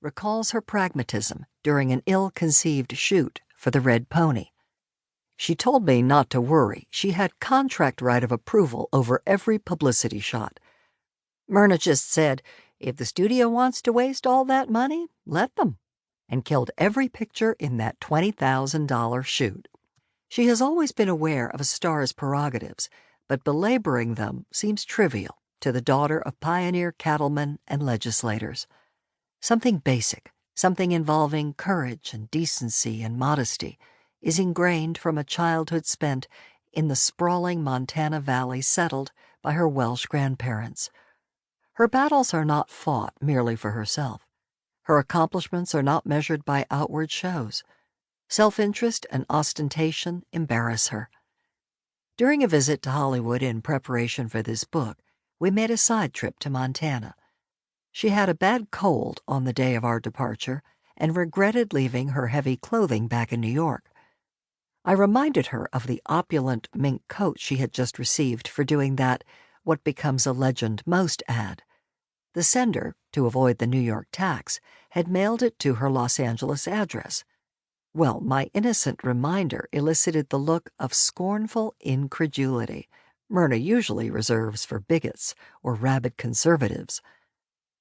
recalls her pragmatism during an ill-conceived shoot for the Red Pony. She told me not to worry. She had contract right of approval over every publicity shot. Myrna just said, if the studio wants to waste all that money, let them, and killed every picture in that $20,000 shoot. She has always been aware of a star's prerogatives, but belaboring them seems trivial to the daughter of pioneer cattlemen and legislators. Something basic, something involving courage and decency and modesty, is ingrained from a childhood spent in the sprawling Montana valley settled by her Welsh grandparents. Her battles are not fought merely for herself. Her accomplishments are not measured by outward shows. Self-interest and ostentation embarrass her. During a visit to Hollywood in preparation for this book, we made a side trip to Montana. She had a bad cold on the day of our departure and regretted leaving her heavy clothing back in New York. I reminded her of the opulent mink coat she had just received for doing that What Becomes a Legend Most ad. The sender, to avoid the New York tax, had mailed it to her Los Angeles address. Well, my innocent reminder elicited the look of scornful incredulity Myrna usually reserves for bigots or rabid conservatives.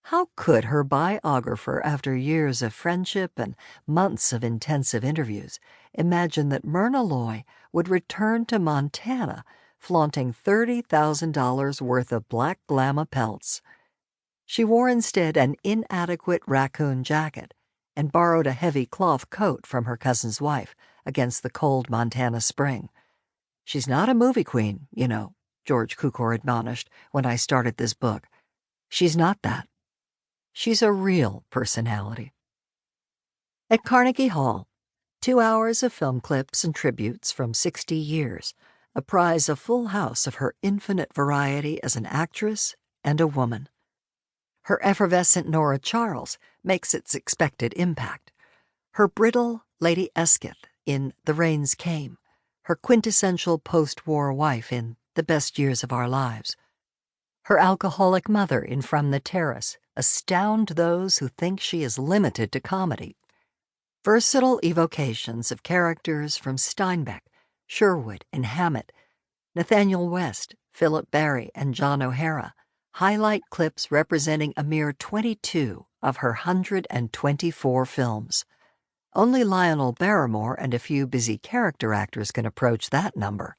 How could her biographer, after years of friendship and months of intensive interviews, imagine that Myrna Loy would return to Montana flaunting $30,000 worth of black glamour pelts? She wore instead an inadequate raccoon jacket and borrowed a heavy cloth coat from her cousin's wife against the cold Montana spring. She's not a movie queen, you know, George Cukor admonished when I started this book. She's not that. She's a real personality. At Carnegie Hall, 2 hours of film clips and tributes from 60 years apprise a full house of her infinite variety as an actress and a woman. Her effervescent Nora Charles makes its expected impact. Her brittle Lady Esquith in The Rains Came, her quintessential post-war wife in The Best Years of Our Lives. Her alcoholic mother in From the Terrace astound those who think she is limited to comedy. Versatile evocations of characters from Steinbeck, Sherwood, and Hammett, Nathaniel West, Philip Barry, and John O'Hara highlight clips representing a mere 22 of her 124 films. Only Lionel Barrymore and a few busy character actors can approach that number.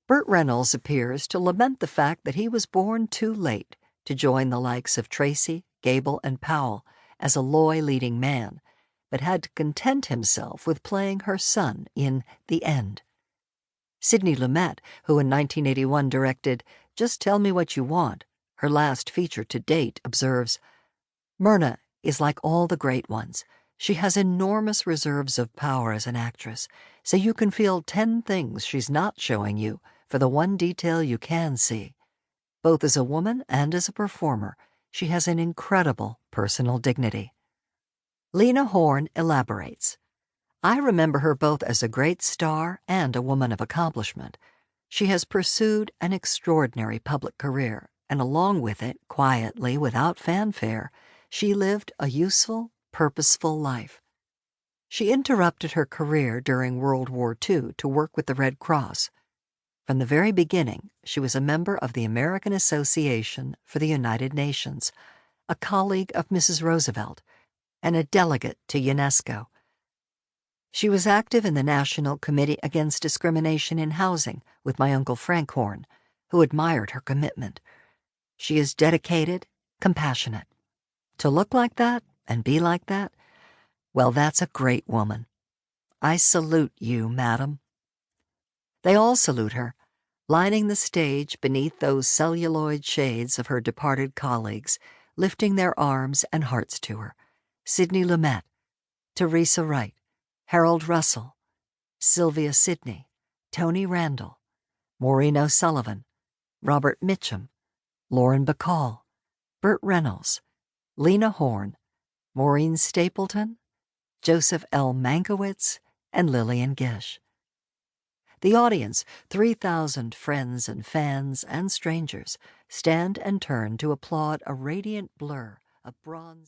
Burt Reynolds appears to lament the fact that he was born too late to join the likes of Tracy, Gable, and Powell as a Loy leading man, but had to content himself with playing her son in The End. Sidney Lumet, who in 1981 directed Just Tell Me What You Want, her last feature to date, observes, Myrna is like all the great ones. She has enormous reserves of power as an actress, so you can feel 10 things she's not showing you for the one detail you can see. Both as a woman and as a performer, she has an incredible personal dignity. Lena Horne elaborates, I remember her both as a great star and a woman of accomplishment. She has pursued an extraordinary public career, and along with it, quietly, without fanfare, she lived a useful, purposeful life. She interrupted her career during World War II to work with the Red Cross. From the very beginning, she was a member of the American Association for the United Nations, a colleague of Mrs. Roosevelt, and a delegate to UNESCO. She was active in the National Committee Against Discrimination in Housing with my Uncle Frank Horne, who admired her commitment. She is dedicated, compassionate. To look like that and be like that, well, that's a great woman. I salute you, madam. They all salute her, lining the stage beneath those celluloid shades of her departed colleagues, lifting their arms and hearts to her. Sidney Lumet, Teresa Wright, Harold Russell, Sylvia Sidney, Tony Randall, Maureen O'Sullivan, Robert Mitchum, Lauren Bacall, Burt Reynolds, Lena Horne, Maureen Stapleton, Joseph L. Mankiewicz, and Lillian Gish. The audience, 3,000 friends and fans and strangers, stand and turn to applaud a radiant blur of bronze.